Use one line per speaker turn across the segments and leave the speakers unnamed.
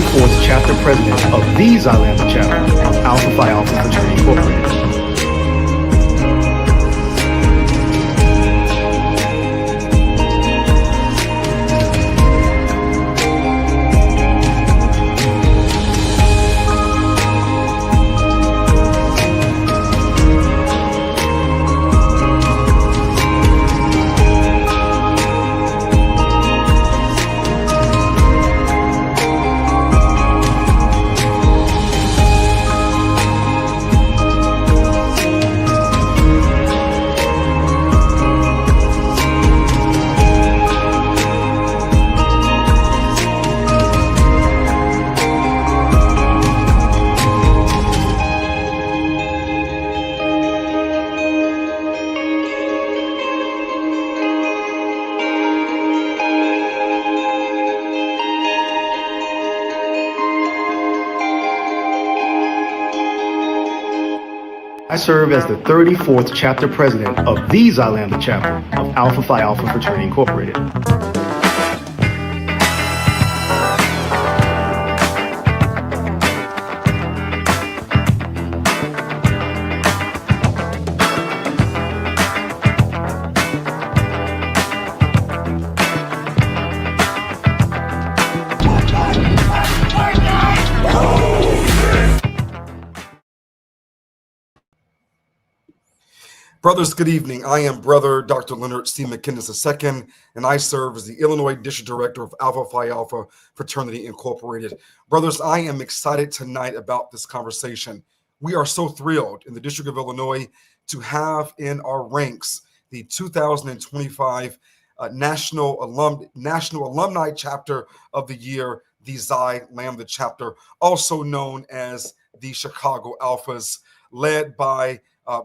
34th chapter president of the Xi Lambda chapter of Alpha Phi Alpha Fraternity Incorporated. I serve as the 34th chapter president of the Xi Lambda chapter of Alpha Phi Alpha Fraternity Incorporated.
Brothers, good evening. I am Brother Dr. Leonard C. McInnes II, and I serve as the Illinois District Director of Alpha Phi Alpha Fraternity Incorporated. Brothers, I am excited tonight about this conversation. We are so thrilled in the District of Illinois to have in our ranks the 2025 National Alumni Chapter of the Year, the Xi Lambda Chapter, also known as the Chicago Alphas, led by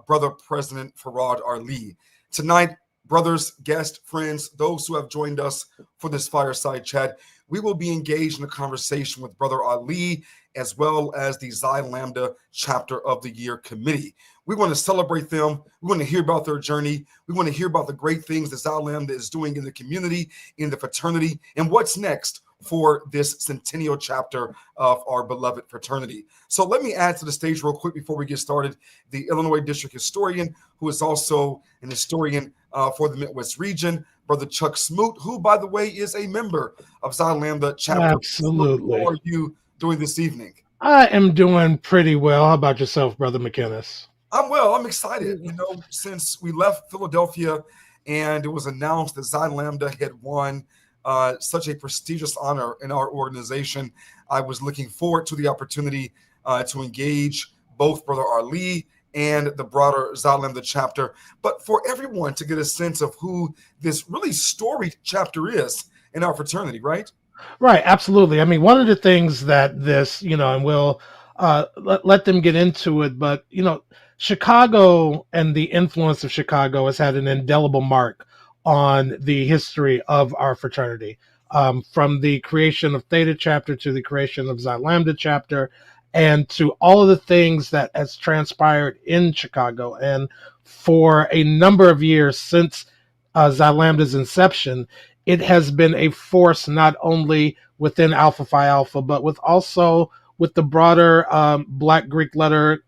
Brother President Farad Ali. Tonight, brothers, guests, friends, those who have joined us for this fireside chat, we will be engaged in a conversation with Brother Ali as well as the Xi Lambda Chapter of the Year Committee. We want to celebrate them. We want to hear about their journey. We want to hear about the great things that Xi Lambda is doing in the community, in the fraternity, and what's next for this centennial chapter of our beloved fraternity. So let me add to the stage real quick before we get started, the Illinois District Historian, who is also an historian for the Midwest region, Brother Chuck Smoot, who, by the way, is a member of Xi Lambda Chapter.
Absolutely.
How are you doing this evening?
I am doing pretty well. How about yourself, Brother McInnes?
I'm well. I'm excited. You know, since we left Philadelphia and it was announced that Xi Lambda had won such a prestigious honor in our organization, I was looking forward to the opportunity to engage both Brother Ali and the broader Xi Lambda chapter, but for everyone to get a sense of who this really storied chapter is in our fraternity, right?
Right, absolutely. I mean, one of the things that this, and we'll let them get into it, but, Chicago and the influence of Chicago has had an indelible mark on the history of our fraternity, from the creation of Theta chapter to the creation of Xi Lambda chapter, and to all of the things that has transpired in Chicago. And for a number of years since Xi Lambda's inception, it has been a force not only within Alpha Phi Alpha, but also with the broader Black Greek letter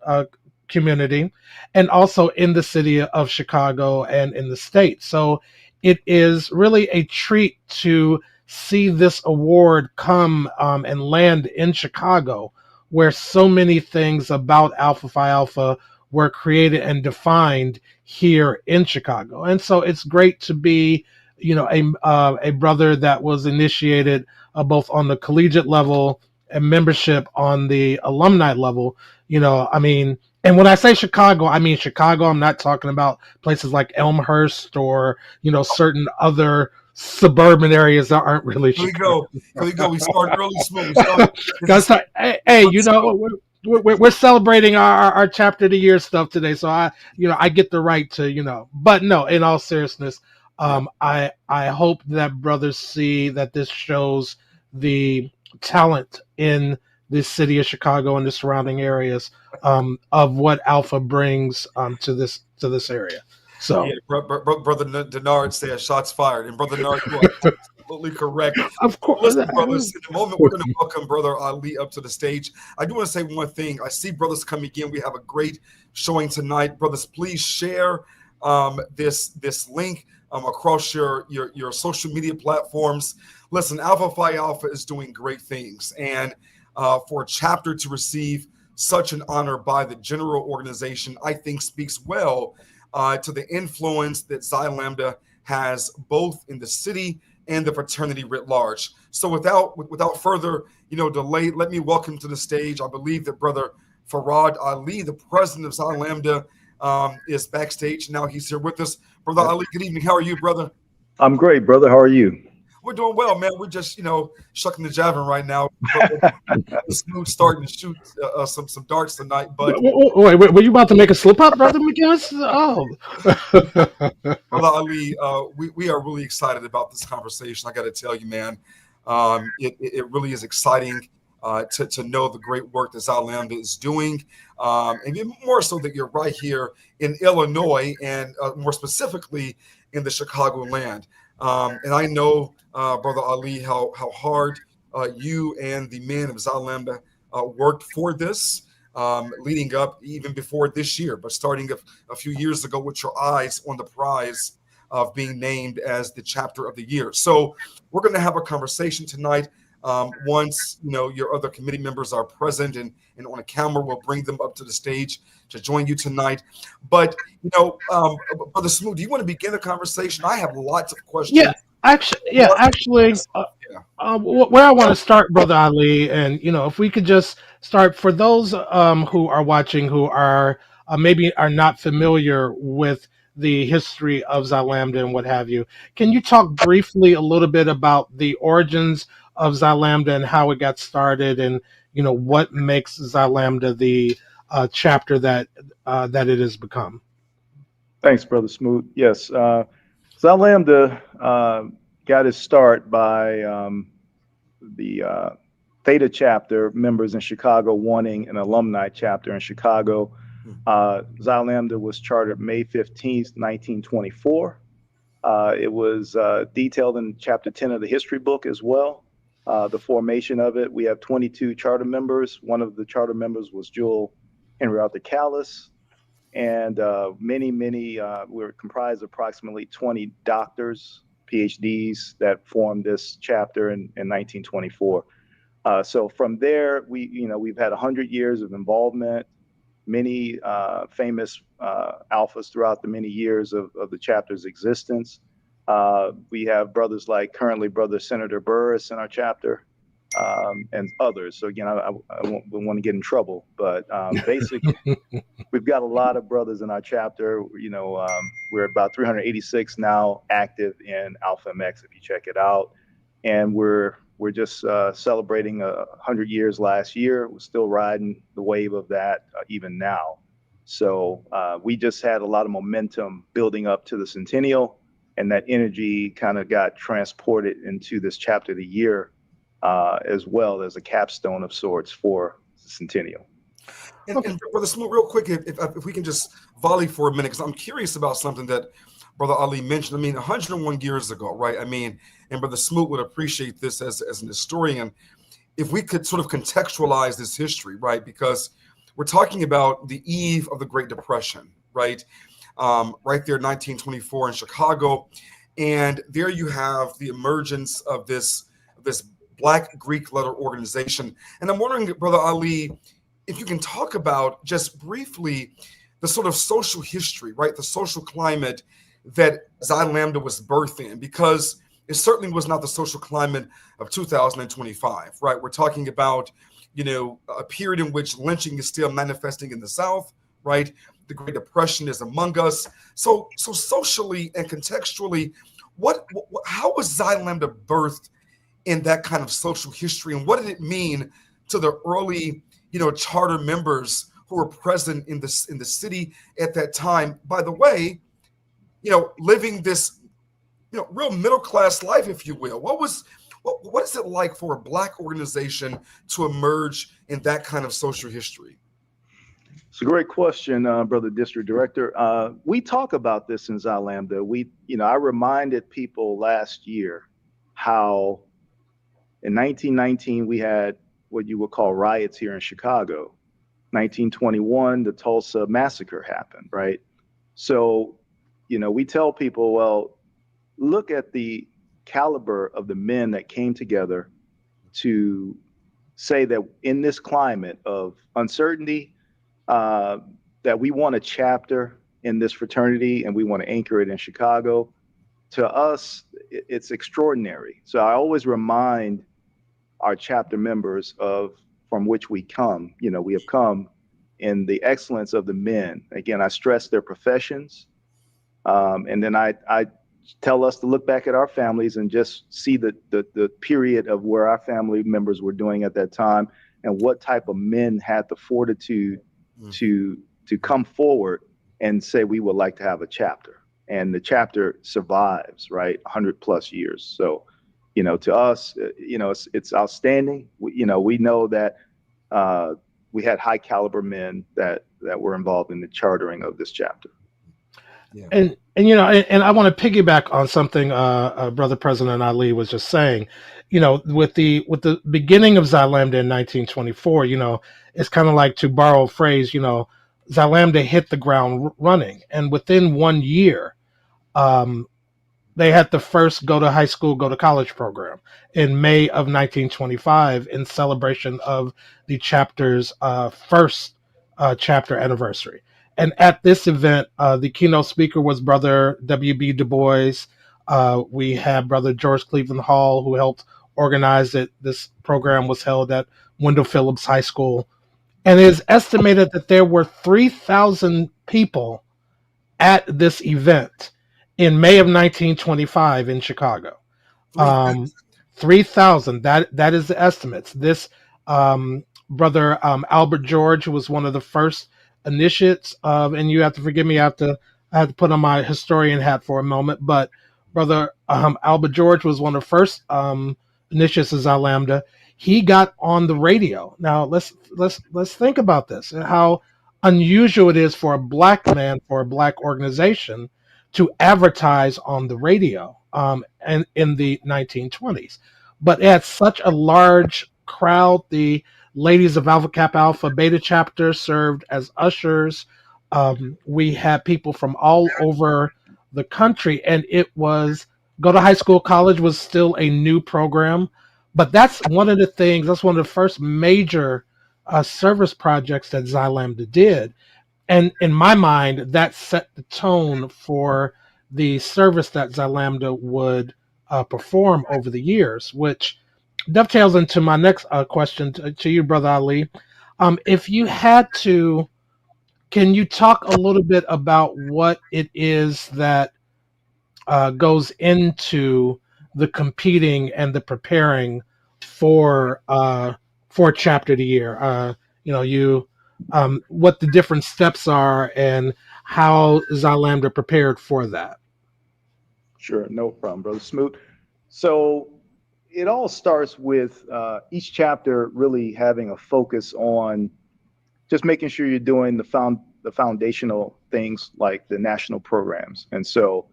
community, and also in the city of Chicago and in the state. So it is really a treat to see this award come and land in Chicago, where so many things about Alpha Phi Alpha were created and defined here in Chicago. And so it's great to be, a brother that was initiated both on the collegiate level and membership on the alumni level. And when I say Chicago, I mean Chicago. I'm not talking about places like Elmhurst or, certain other suburban areas that aren't really Chicago.
Here we go. We started early smooth.
We're celebrating our chapter of the year stuff today. So I get the right to, but no, in all seriousness, I hope that brothers see that this shows the talent in the city of Chicago and the surrounding areas of what Alpha brings to this area. So,
Brother Denard said shots fired, and Brother Denard, absolutely correct.
Of course.
Listen, brothers, in a moment, we're going to welcome Brother Ali up to the stage. I do want to say one thing. I see brothers coming in. We have a great showing tonight. Brothers, please share this link across your social media platforms. Listen, Alpha Phi Alpha is doing great things. And for a chapter to receive such an honor by the general organization, I think speaks well to the influence that Xi Lambda has both in the city and the fraternity writ large. So without further delay, let me welcome to the stage. I believe that Brother Farad Ali, the president of Xi Lambda, is backstage now. He's here with us. Brother Ali, good evening. How are you, brother?
I'm great, brother. How are you?
We're doing well, man. We're just shucking the javelin right now. Smooth starting to shoot some darts tonight. But
wait, were you about to make a slip up, Brother McGinnis? Oh.
Brother Ali, we are really excited about this conversation. I got to tell you, man, it really is exciting to know the great work that Xi Lambda is doing, and even more so that you're right here in Illinois, and more specifically in the Chicago land. And I know, Brother Ali, how hard you and the men of Xi Lambda worked for this, leading up even before this year, but starting a few years ago with your eyes on the prize of being named as the chapter of the year. So we're going to have a conversation tonight. Once your other committee members are present and on a camera, we'll bring them up to the stage to join you tonight. But Brother Smooth, do you want to begin the conversation? I have lots of questions.
Actually, where I want to start, Brother Ali, and if we could just start for those who are watching who are maybe are not familiar with the history of Xi Lambda and what have you. Can you talk briefly a little bit about the origins of Xi Lambda and how it got started, and what makes Xi Lambda the chapter that it has become?
Thanks, Brother Smoot. Yes, Xi Lambda got its start by the Theta chapter members in Chicago wanting an alumni chapter in Chicago. Xi Lambda was chartered May 15th, 1924. It was detailed in chapter 10 of the history book as well. The formation of it, we have 22 charter members. One of the charter members was Jewel Henry Arthur Callis. And many, we're comprised of approximately 20 doctors, PhDs that formed this chapter in 1924. So from there, we've had 100 years of involvement, many famous alphas throughout the many years of the chapter's existence. We have brothers like currently Brother Senator Burris in our chapter, and others. So again, I won't want to get in trouble, but basically, we've got a lot of brothers in our chapter. We're about 386 now active in Alpha MX, if you check it out, and we're just celebrating 100 years last year. We're still riding the wave of that even now. So we just had a lot of momentum building up to the centennial, and that energy kind of got transported into this chapter of the year, as well as a capstone of sorts for the centennial.
And Brother Smoot, real quick, if we can just volley for a minute, because I'm curious about something that Brother Ali mentioned. I mean, 101 years ago, right? I mean, and Brother Smoot would appreciate this as an historian, if we could sort of contextualize this history, right? Because we're talking about the eve of the Great Depression, right? Right there, 1924 in Chicago. And there you have the emergence of this Black Greek letter organization. And I'm wondering, Brother Ali, if you can talk about just briefly the sort of social history, right? The social climate that Xi Lambda was birthed in, because it certainly was not the social climate of 2025, right? We're talking about, a period in which lynching is still manifesting in the South, right? The Great Depression is among us. So socially and contextually, how was Xi Lambda birthed in that kind of social history, and what did it mean to the early, charter members who were present in the city at that time? By the way, living this, real middle class life, if you will. What is it like for a Black organization to emerge in that kind of social history?
It's a great question, Brother District Director. We talk about this in Xi Lambda. I reminded people last year how in 1919 we had what you would call riots here in Chicago. 1921, the Tulsa massacre happened, right? So, we tell people, well, look at the caliber of the men that came together to say that in this climate of uncertainty, uh, that we want a chapter in this fraternity and we want to anchor it in Chicago. To us, it's extraordinary. So I always remind our chapter members of from which we come. We have come in the excellence of the men. Again, I stress their professions. And then I tell us to look back at our families and just see the period of where our family members were doing at that time and what type of men had the fortitude to come forward and say we would like to have a chapter. And the chapter survives, right? 100 plus years. So, to us, it's outstanding. We know that we had high caliber men that were involved in the chartering of this chapter.
Yeah. And I want to piggyback on something Brother President Ali was just saying. With the beginning of Xi Lambda in 1924, it's kind of like, to borrow a phrase, Xi Lambda hit the ground running, and within 1 year, they had the first go to high school, go to college program in May of 1925 in celebration of the chapter's first chapter anniversary. And at this event, the keynote speaker was Brother W.B. Du Bois. We had Brother George Cleveland Hall, who helped organize it. This program was held at Wendell Phillips High School. And it is estimated that there were 3,000 people at this event in May of 1925 in Chicago. 3,000. That is the estimates. This Brother Albert George, who was one of the first initiates of, and you have to forgive me, I had to put on my historian hat for a moment, but Brother Albert George was one of the first initiates of Xi Lambda. He got on the radio. Now let's think about this and how unusual it is for a black man, for a black organization, to advertise on the radio and in the 1920s. But it had such a large crowd. The ladies of Alpha Kappa Alpha Beta chapter served as ushers. We had people from all over the country, and it was go to high school, college was still a new program. But that's one of the things, that's one of the first major service projects that Xi Lambda did. And in my mind, that set the tone for the service that Xi Lambda would perform over the years, which dovetails into my next question to you, Brother Ali. If you had to, can you talk a little bit about what it is that goes into the competing and the preparing for chapter of the year? What the different steps are and how Xi Lambda prepared for that.
Sure, no problem, Brother Smoot. So it all starts with each chapter really having a focus on just making sure you're doing the foundational things like the national programs. And so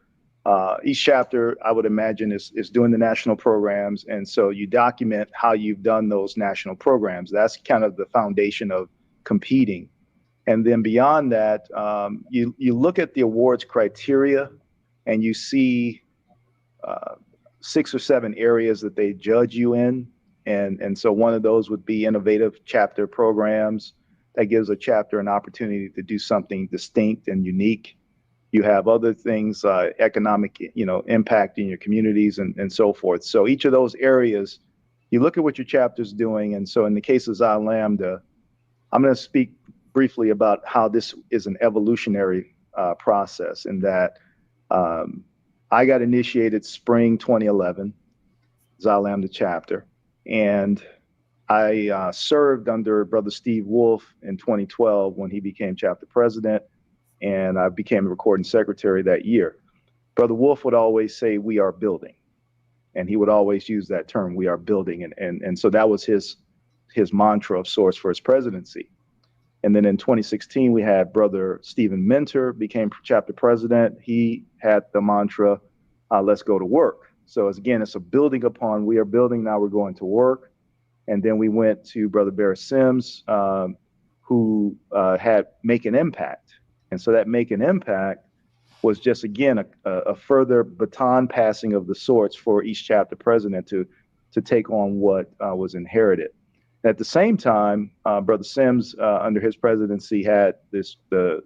each chapter, I would imagine, is doing the national programs. And so you document how you've done those national programs. That's kind of the foundation of competing. And then beyond that, you look at the awards criteria and you see 6 or 7 areas that they judge you in. And so one of those would be innovative chapter programs. That gives a chapter an opportunity to do something distinct and unique. You have other things, economic, impact in your communities and so forth. So each of those areas, you look at what your chapter's doing. And so in the case of Xi Lambda, I'm going to speak briefly about how this is an evolutionary process, in that I got initiated spring 2011, Xi Lambda chapter, and I served under Brother Steve Wolf in 2012 when he became chapter president, and I became the recording secretary that year. Brother Wolf would always say, "We are building," and he would always use that term, "We are building," and so that was his mantra of sorts for his presidency. And then in 2016, we had Brother Stephen Mentor became chapter president. He had the mantra, "Let's go to work." So it's a building upon. We are building now. We're going to work. And then we went to Brother Barry Sims, who had Make an Impact. And so that Make an Impact was just, again, a further baton passing of the sorts for each chapter president to take on what was inherited. At the same time, Brother Sims, under his presidency, had the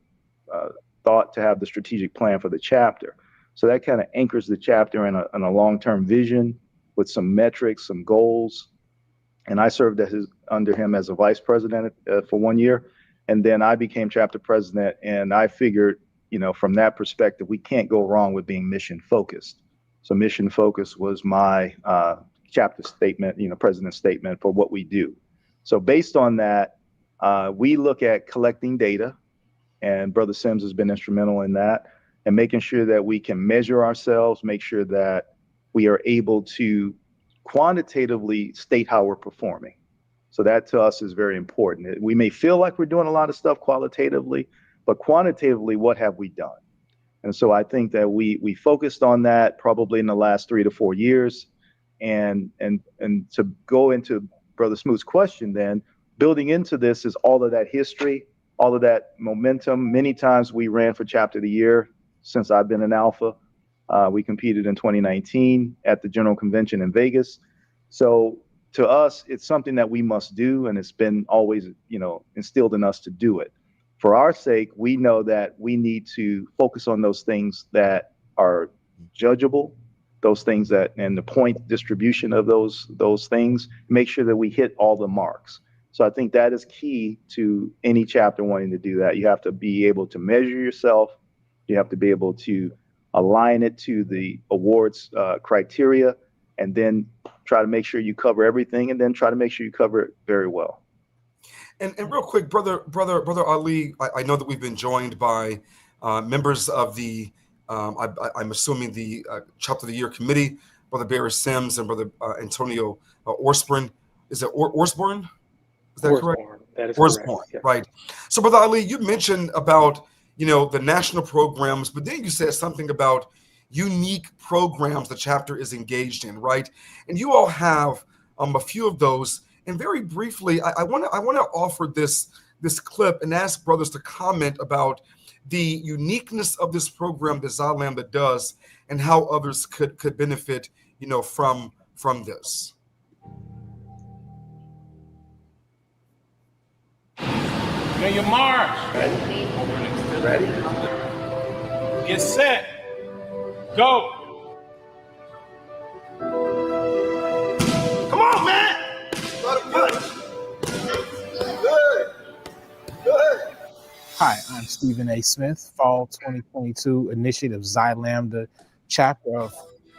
thought to have the strategic plan for the chapter. So that kind of anchors the chapter in a long-term vision with some metrics, some goals. And I served under him as a vice president for 1 year. And then I became chapter president. And I figured, from that perspective, we can't go wrong with being mission focused. So mission focused was my chapter statement, president's statement for what we do. So based on that, we look at collecting data, and Brother Sims has been instrumental in that, and making sure that we can measure ourselves, make sure that we are able to quantitatively state how we're performing. So that to us is very important. We may feel like we're doing a lot of stuff qualitatively, but quantitatively, what have we done? And so I think that we focused on that probably in the last 3 to 4 years. And to go into Brother Smoot's question, then building into this is all of that history, all of that momentum. Many times we ran for chapter of the year since I've been in Alpha. We competed in 2019 at the General Convention in Vegas. So to us, it's something that we must do, and it's been always, instilled in us to do it. For our sake, we know that we need to focus on those things that are judgeable, those things that, and the point distribution of those things, make sure that we hit all the marks. So I think that is key to any chapter wanting to do that. You have to be able to measure yourself. You have to be able to align it to the awards criteria, and then try to make sure you cover everything, and then try to make sure you cover it very well.
And real quick, brother Ali, I know that we've been joined by members of the, I'm assuming the Chapter of the Year Committee, Brother Barry Sims and Brother Antonio Osborne. Is it Osborne? Is that correct?
That is
Osborne,
correct. Yes.
Right. So, Brother Ali, you mentioned about, the national programs, but then you said something about unique programs the chapter is engaged in, right? And you all have a few of those. And very briefly, I want to offer this clip and ask brothers to comment about the uniqueness of this program that Xi Lambda does and how others could benefit, from this.
Now your march. Ready? Get set. Go. Come on, man.
Hi, I'm Stephen A. Smith, Fall 2022 Initiative Xi Lambda chapter of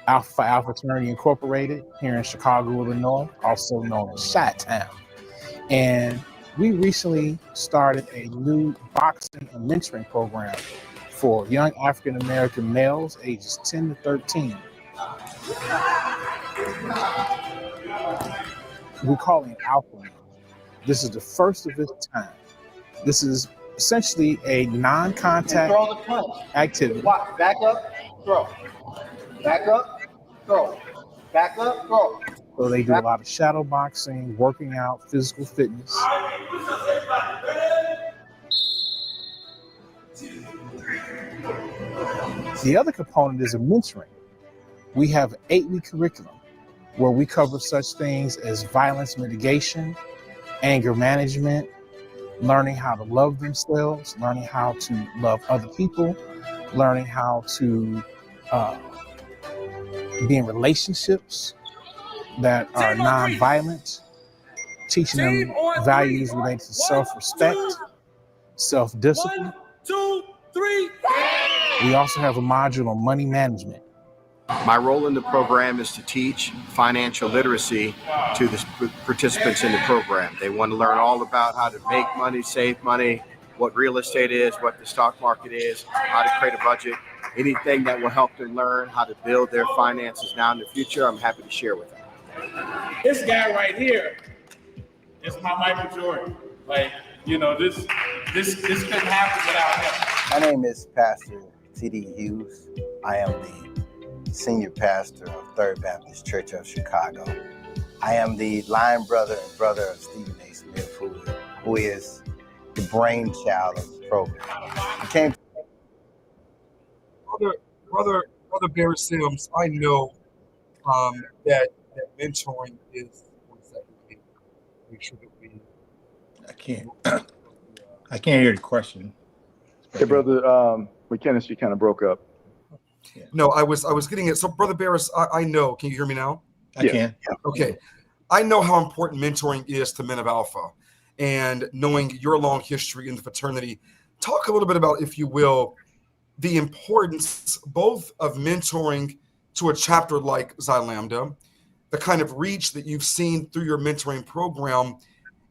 Alpha Phi Alpha Fraternity Incorporated here in Chicago, Illinois, also known as Chi-Town. And we recently started a new boxing and mentoring program for young African-American males ages 10 to 13. We call it Alumni. This is the first of its kind. This is essentially a non-contact activity.
Back up, throw. Back up, throw. Back up, throw.
So they do a lot of shadow boxing, working out, physical fitness. The other component is a mentoring. We have an 8-week curriculum where we cover such things as violence mitigation, anger management, learning how to love themselves, learning how to love other people, learning how to be in relationships that are non-violent, teaching them values related to self-respect, self-discipline.
1, 2, 3.
We also have a module on money management.
My role in the program is to teach financial literacy to the participants in the program. They want to learn all about how to make money, save money, what real estate is, what the stock market is, how to create a budget, anything that will help them learn how to build their finances now in the future. I'm happy to share with them.
This guy right here is my Michael Jordan. This couldn't happen without him.
My name is Pastor T.D. Hughes. I am the
senior pastor of Third Baptist Church of Chicago. I am the line brother and brother of Stephen A. Smith, who is the brainchild of the program. I came
Brother Barry Sims, I know that mentoring is one second. Make sure that we.
I can't hear the question.
Hey, brother McKinnis, you kind of broke up.
No, I was getting it. So, Brother Barris, I know. Can you hear me now?
I can.
Okay. I know how important mentoring is to Men of Alpha, and knowing your long history in the fraternity. Talk a little bit about, if you will, the importance both of mentoring to a chapter like Xi Lambda, the kind of reach that you've seen through your mentoring program,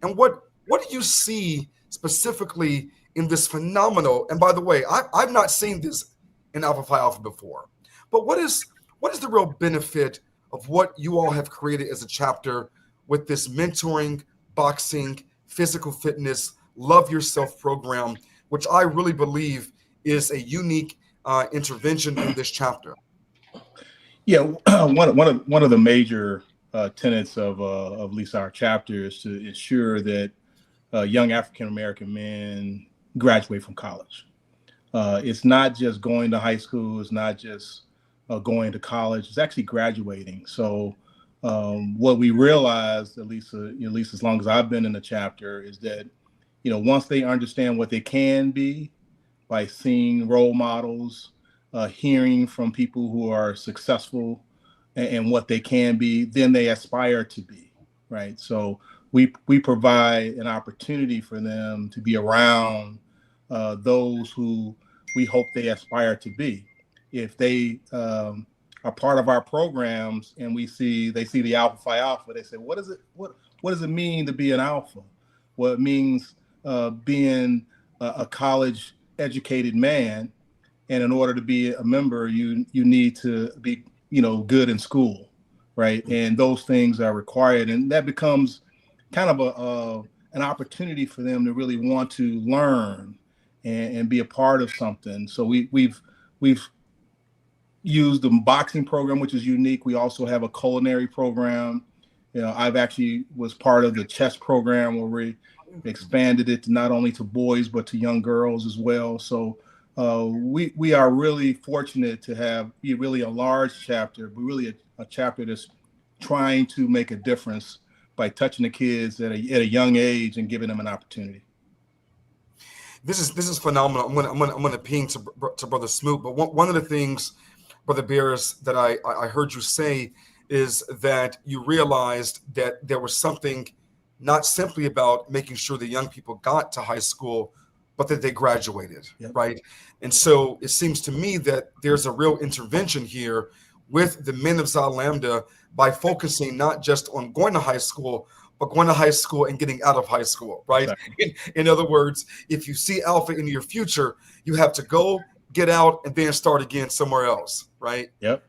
and what do you see specifically in this phenomenal? And by the way, I've not seen this in Alpha Phi Alpha before, but what is the real benefit of what you all have created as a chapter with this mentoring, boxing, physical fitness, love yourself program, which I really believe is a unique intervention in this chapter?
Yeah, one of the major tenets of at least our chapter is to ensure that young African American men graduate from college. It's not just going to high school. It's not just going to college. It's actually graduating. So what we realized, at least as long as I've been in the chapter, is that once they understand what they can be by seeing role models, hearing from people who are successful and what they can be, then they aspire to be, right? So we provide an opportunity for them to be around those who we hope they aspire to be. If they are part of our programs and they see the Alpha Phi Alpha, they say, what does it mean to be an alpha? Well, it means being a college educated man, and in order to be a member, you need to be good in school, right? And those things are required, and that becomes kind of an opportunity for them to really want to learn and be a part of something. So we've used the boxing program, which is unique. We also have a culinary program. I've actually was part of the chess program where we expanded it not only to boys but to young girls as well. So we are really fortunate to be really a large chapter, but really a chapter that's trying to make a difference by touching the kids at a young age and giving them an opportunity.
This is phenomenal. I'm gonna ping to Brother Smoot, but one of the things, Brother Barris, that I heard you say is that you realized that there was something not simply about making sure the young people got to high school, but that they graduated, right? And so it seems to me that there's a real intervention here with the Men of Xi Lambda by focusing not just on going to high school, but going to high school and getting out of high school, right? Exactly. In other words, if you see Alpha in your future, you have to go, get out, and then start again somewhere else, right?
Yep.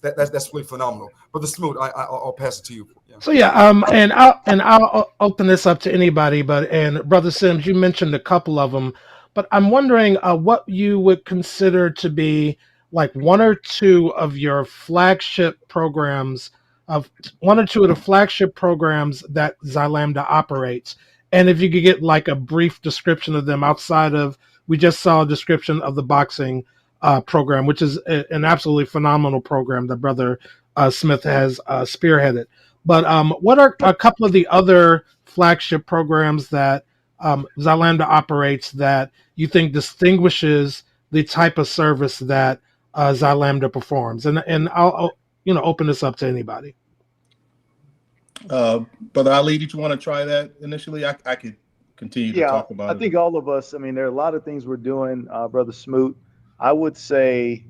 That's really phenomenal. Brother Smoot, I'll pass it to you. Yeah.
So and I'll open this up to anybody, and Brother Sims, you mentioned a couple of them, but I'm wondering what you would consider to be like one or two of your flagship programs, one or two of the flagship programs that Xi Lambda operates, and if you could get like a brief description of them outside of, we just saw a description of the boxing program, which is an absolutely phenomenal program that Brother Smith has spearheaded. But what are a couple of the other flagship programs that Xi Lambda operates that you think distinguishes the type of service that Xi Lambda performs? And I'll open this up to anybody.
Brother Ali, did you want to try that initially? I could continue to talk about it.
I think all of us, there are a lot of things we're doing, Brother Smoot. I would say,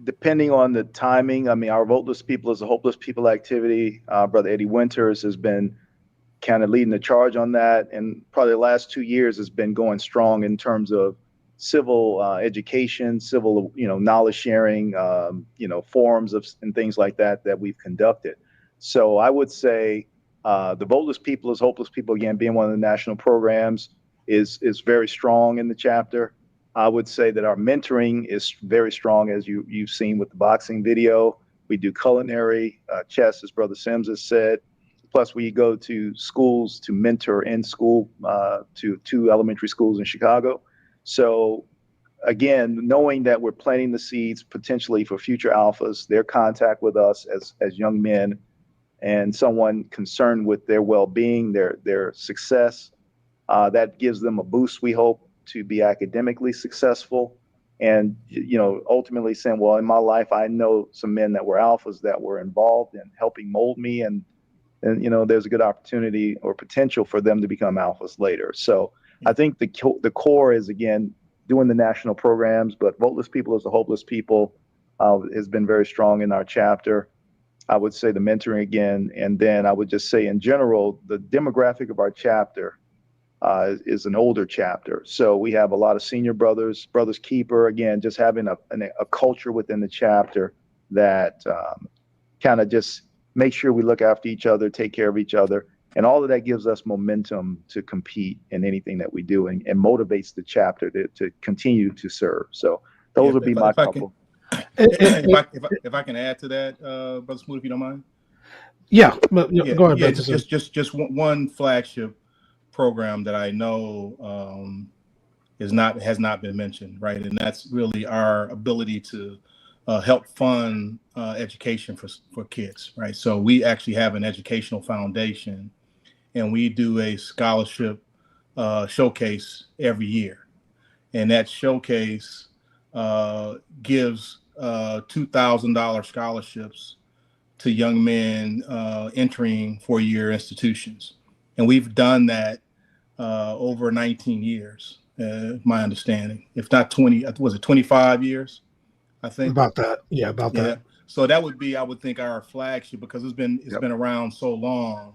depending on the timing, our Voteless People is a Hopeless People activity. Brother Eddie Winters has been kind of leading the charge on that, and probably the last 2 years has been going strong in terms of civil education, civil knowledge sharing, forums and things like that we've conducted. So I would say the Voteless People is Hopeless People, again, being one of the national programs, is very strong in the chapter. I would say that our mentoring is very strong, as you've seen with the boxing video. We do culinary, chess, as Brother Sims has said. Plus, we go to schools to mentor in school to 2 elementary schools in Chicago. So again, knowing that we're planting the seeds potentially for future alphas, their contact with us as young men and someone concerned with their well-being, their success, that gives them a boost, we hope, to be academically successful. And, ultimately saying, well, in my life, I know some men that were alphas that were involved in helping mold me. And there's a good opportunity or potential for them to become alphas later. So I think the core is, again, doing the national programs, but Voteless People is a Hopeless People has been very strong in our chapter. I would say the mentoring again. And then I would just say in general, the demographic of our chapter is an older chapter. So we have a lot of senior brothers keeper, again, just having a culture within the chapter that kind of just make sure we look after each other, take care of each other. And all of that gives us momentum to compete in anything that we do and motivates the chapter to continue to serve. So those would be my couple.
If I can add to that, Brother Smoot, if you don't mind.
Yeah, go ahead.
Yeah, just one flagship program that I know has not been mentioned, right? And that's really our ability to help fund education for kids, right? So we actually have an educational foundation, and we do a scholarship showcase every year, and that showcase gives $2,000 scholarships to young men entering four-year institutions, and we've done that over 19 years, my understanding. If not 20, was it 25 years? I think
about that. Yeah, about that.
So that would be, I would think, our flagship, because it's been around so long,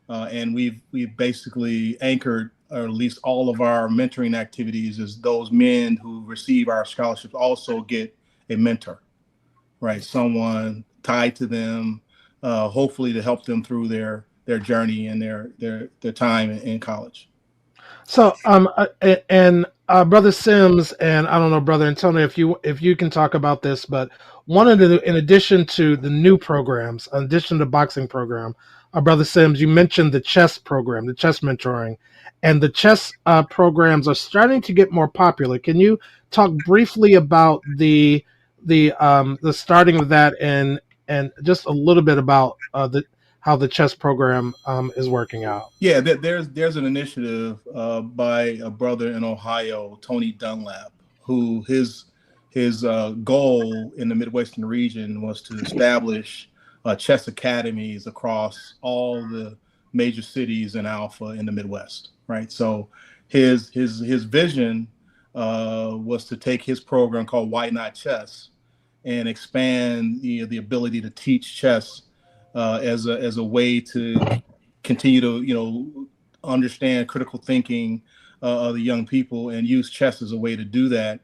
and we've basically anchored, or at least all of our mentoring activities, is those men who receive our scholarships also get a mentor, right? Someone tied to them, hopefully to help them through their journey and their time in college.
So, Brother Sims, and I don't know, Brother Antonio, if you can talk about this, but in addition to the new programs, in addition to the boxing program, Brother Sims, you mentioned the chess program, the chess mentoring, and the chess programs are starting to get more popular. Can you talk briefly about the starting of that and just a little bit about how the chess program is working out?
Yeah, there's an initiative by a brother in Ohio, Tony Dunlap, who his goal in the Midwestern region was to establish chess academies across all the major cities in Alpha in the Midwest, right? So his vision was to take his program called Why Not Chess and expand the ability to teach chess as a way to continue to understand critical thinking of the young people and use chess as a way to do that.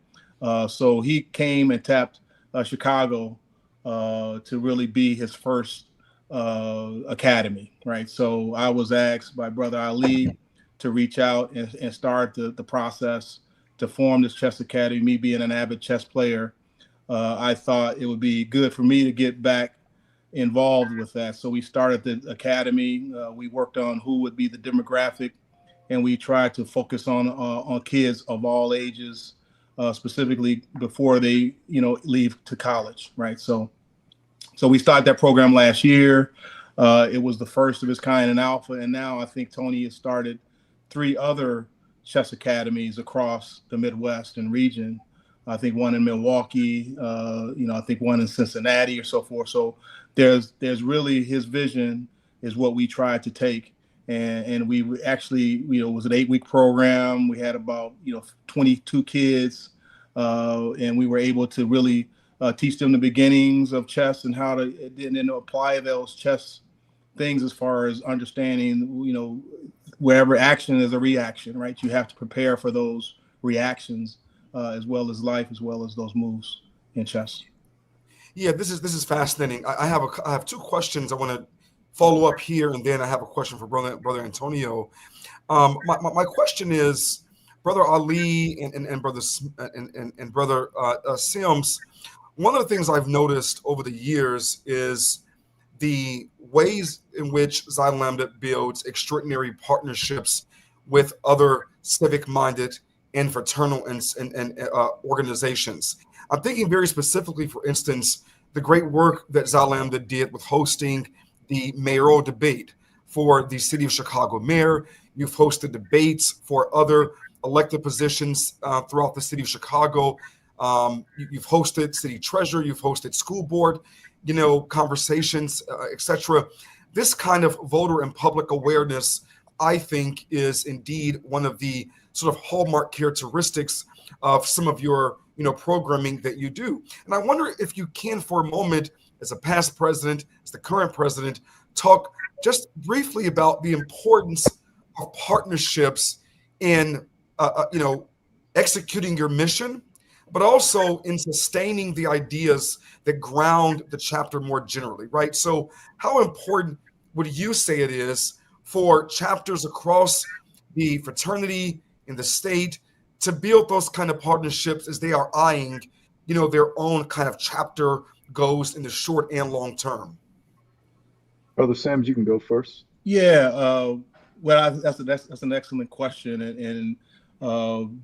So he came and tapped Chicago to really be his first academy, right? So I was asked by Brother Ali to reach out and start the process to form this chess academy. Me being an avid chess player, I thought it would be good for me to get back involved with that. So we started the academy. We worked on who would be the demographic, and we tried to focus on kids of all ages, specifically before they leave to college, right? So we started that program last year. It was the first of its kind in Alpha, and now I think Tony has started 3 other chess academies across the Midwest and region. I think one in Milwaukee, I think one in Cincinnati or so forth. So there's really, his vision is what we tried to take. And we actually, it was an 8-week program. We had about, 22 kids, and we were able to really teach them the beginnings of chess and how to then apply those chess things as far as understanding, wherever action is a reaction, right? You have to prepare for those reactions as well as life, as well as those moves in chess.
Yeah, this is fascinating. I have 2 questions I want to follow up here, and then I have a question for brother Antonio. My question is, Brother Ali and Brother Brother Sims, one of the things I've noticed over the years is the ways in which Xi Lambda builds extraordinary partnerships with other civic-minded and fraternal and organizations. I'm thinking very specifically, for instance, the great work that Xi Lambda did with hosting the mayoral debate for the city of Chicago mayor. You've hosted debates for other elected positions throughout the city of Chicago. You've hosted city treasurer, you've hosted school board, conversations, etc. This kind of voter and public awareness, I think, is indeed one of the sort of hallmark characteristics of some of your, programming that you do. And I wonder if you can, for a moment, as a past president, as the current president, talk just briefly about the importance of partnerships in, executing your mission, but also in sustaining the ideas that ground the chapter more generally, right? So how important would you say it is for chapters across the fraternity in the state to build those kind of partnerships as they are eyeing, their own kind of chapter goals in the short and long term?
Brother Sims, you can go first.
Yeah, that's an excellent question, and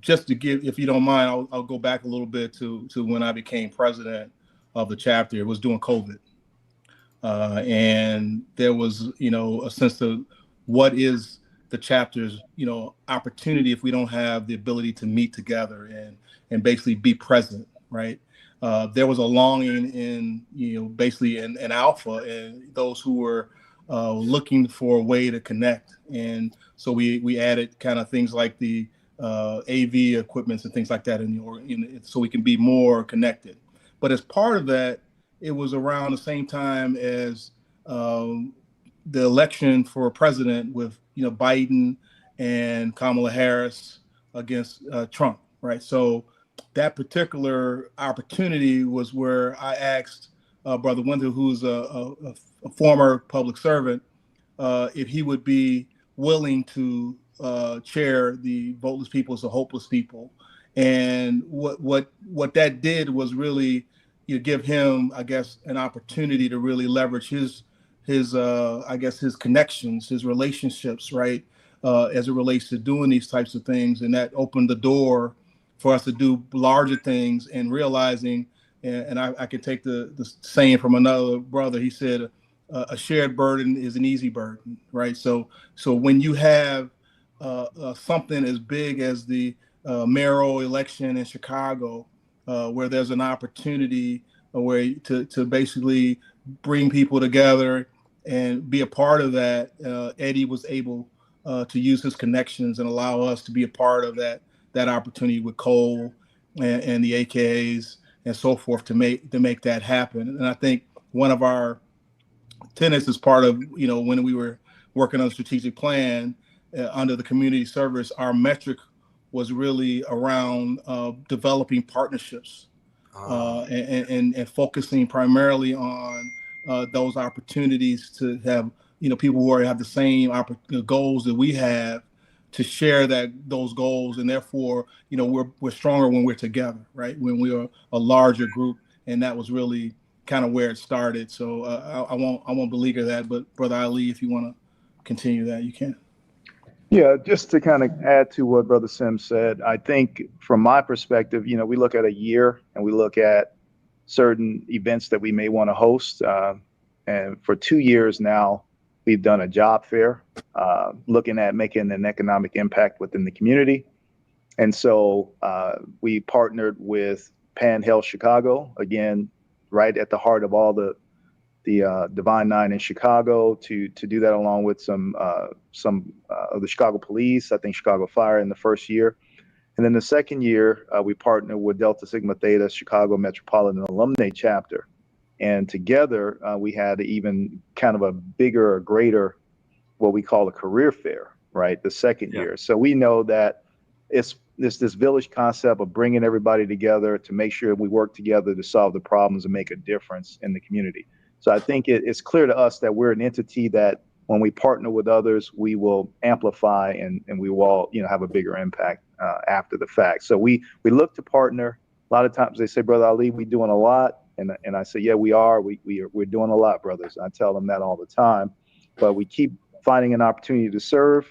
just to give, if you don't mind, I'll go back a little bit to when I became president of the chapter. It was during COVID, and there was a sense of what is the chapter's opportunity if we don't have the ability to meet together and basically be present, right? There was a longing basically in Alpha and those who were looking for a way to connect. And so we added kind of things like the AV equipments and things like that so we can be more connected. But as part of that, it was around the same time as the election for president with Biden and Kamala Harris against Trump, right? So that particular opportunity was where I asked Brother Wendell, who's a former public servant, if he would be willing to chair the Voteless People as a Hopeless People. And what that did was really give him, I guess, an opportunity to really leverage his connections, his relationships, right, as it relates to doing these types of things. And that opened the door for us to do larger things and realizing, and I can take the saying from another brother. He said, a shared burden is an easy burden, right? So when you have something as big as the mayoral election in Chicago, where there's an opportunity to basically bring people together and be a part of that, Eddie was able to use his connections and allow us to be a part of that opportunity with Cole and the AKAs and so forth to make that happen. And I think one of our tenets as part of, when we were working on the strategic plan under the community service, our metric was really around developing partnerships and focusing primarily on those opportunities to have, people who have the same goals that we have, to share those goals. And therefore, we're stronger when we're together, right? When we are a larger group. And that was really kind of where it started. So I won't beleaguer that, but Brother Ali, if you want to continue that, you can.
Yeah, just to kind of add to what Brother Sims said, I think from my perspective, we look at a year and we look at certain events that we may want to host. And for 2 years now, we've done a job fair, looking at making an economic impact within the community. And so we partnered with Pan Health Chicago, again, right at the heart of all the Divine Nine in Chicago, to do that along with some of the Chicago Police, I think Chicago Fire in the first year. And then the second year, we partnered with Delta Sigma Theta Chicago Metropolitan Alumni Chapter. And together, we had even kind of a bigger or greater, what we call a career fair, right? The second year. So we know that it's this village concept of bringing everybody together to make sure we work together to solve the problems and make a difference in the community. So I think it's clear to us that we're an entity that when we partner with others, we will amplify and we will all, have a bigger impact. after the fact. So we look to partner. A lot of times they say, Brother Ali, we doing a lot. And I say, yeah, we are. We're doing a lot, brothers. I tell them that all the time. But we keep finding an opportunity to serve.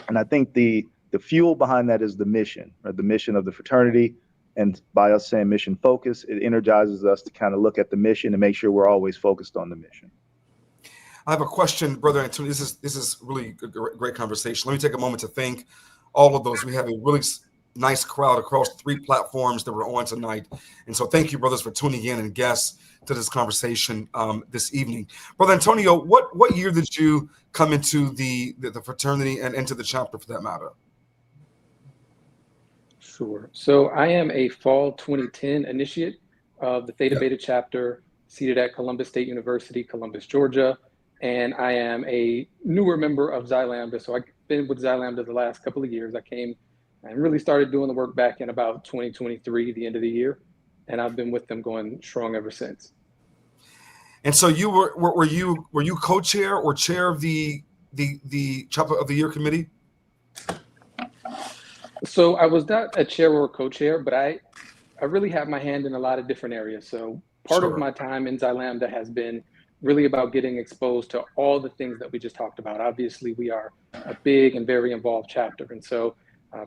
And I think the fuel behind that is the mission, or the mission of the fraternity. And by us saying mission focus, it energizes us to kind of look at the mission and make sure we're always focused on the mission.
I have a question, Brother Antonio. This is really a great conversation. Let me take a moment to thank all of those. We have a really nice crowd across 3 platforms that we're on tonight. And so thank you, brothers, for tuning in and guests to this conversation this evening. Brother Antonio, what year did you come into the fraternity and into the chapter, for that matter?
Sure. So I am a fall 2010 initiate of the Theta Beta chapter, seated at Columbus State University, Columbus, Georgia. And I am a newer member of Xi Lambda. So I've been with Xi Lambda the last couple of years. I came and really started doing the work back in about 2023, the end of the year. And I've been with them going strong ever since.
And so you were you co-chair or chair of the chapter of the year committee?
So I was not a chair or a co-chair, but I really have my hand in a lot of different areas. So part of my time in Xi Lambda has been really about getting exposed to all the things that we just talked about. Obviously, we are a big and very involved chapter. And so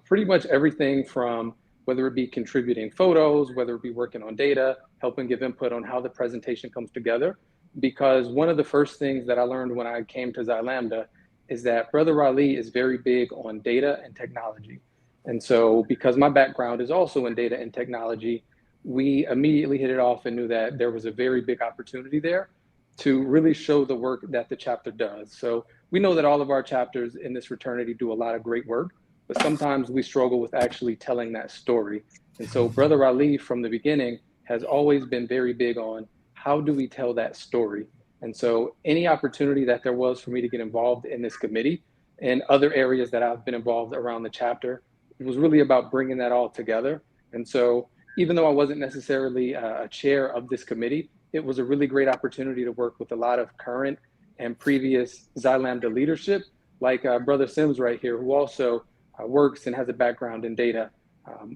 pretty much everything from whether it be contributing photos, whether it be working on data, helping give input on how the presentation comes together. Because one of the first things that I learned when I came to Xi Lambda is that Brother Ali is very big on data and technology. And so because my background is also in data and technology, we immediately hit it off and knew that there was a very big opportunity there to really show the work that the chapter does. So we know that all of our chapters in this fraternity do a lot of great work, but sometimes we struggle with actually telling that story. And so Brother Ali from the beginning has always been very big on how do we tell that story? And so any opportunity that there was for me to get involved in this committee and other areas that I've been involved around the chapter, it was really about bringing that all together. And so even though I wasn't necessarily a chair of this committee, it was a really great opportunity to work with a lot of current and previous Xi Lambda leadership, like Brother Sims right here, who also works and has a background in data.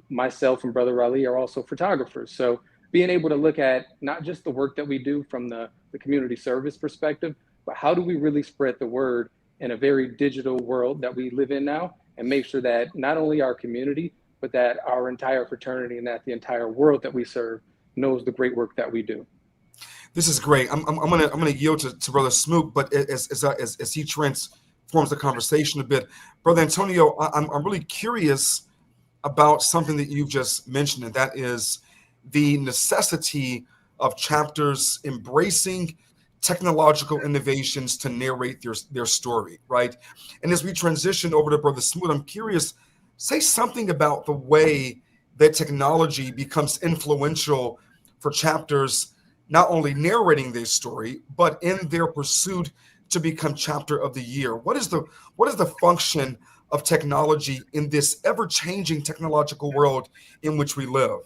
Myself and Brother Ali are also photographers. So being able to look at not just the work that we do from the community service perspective, but how do we really spread the word in a very digital world that we live in now, and make sure that not only our community, but that our entire fraternity and that the entire world that we serve knows the great work that we do.
This is great. I'm gonna yield to Brother Smoot, but as he transforms the conversation a bit, Brother Antonio, I'm really curious about something that you've just mentioned, and that is the necessity of chapters embracing technological innovations to narrate their story, right? And as we transition over to Brother Smoot, I'm curious, say something about the way that technology becomes influential for chapters, not only narrating their story, but in their pursuit to become chapter of the year. What is the function of technology in this ever-changing technological world in which we live?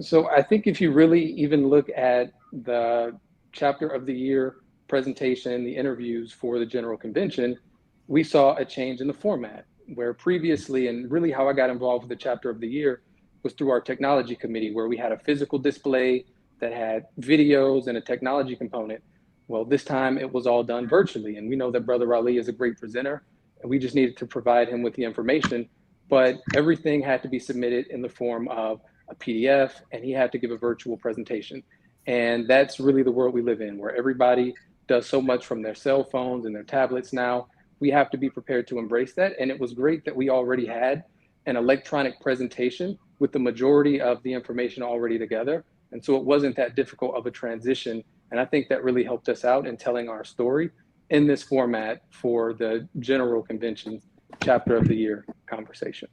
So I think if you really even look at the chapter of the year presentation, the interviews for the general convention, we saw a change in the format, where previously, and really how I got involved with the chapter of the year was through our technology committee, where we had a physical display that had videos and a technology component. Well, this time it was all done virtually. And we know that Brother Ali is a great presenter, and we just needed to provide him with the information, but everything had to be submitted in the form of a PDF, and he had to give a virtual presentation. And that's really the world we live in, where everybody does so much from their cell phones and their tablets now. We have to be prepared to embrace that. And it was great that we already had an electronic presentation with the majority of the information already together. And so it wasn't that difficult of a transition. And I think that really helped us out in telling our story in this format for the general convention chapter of the year conversation.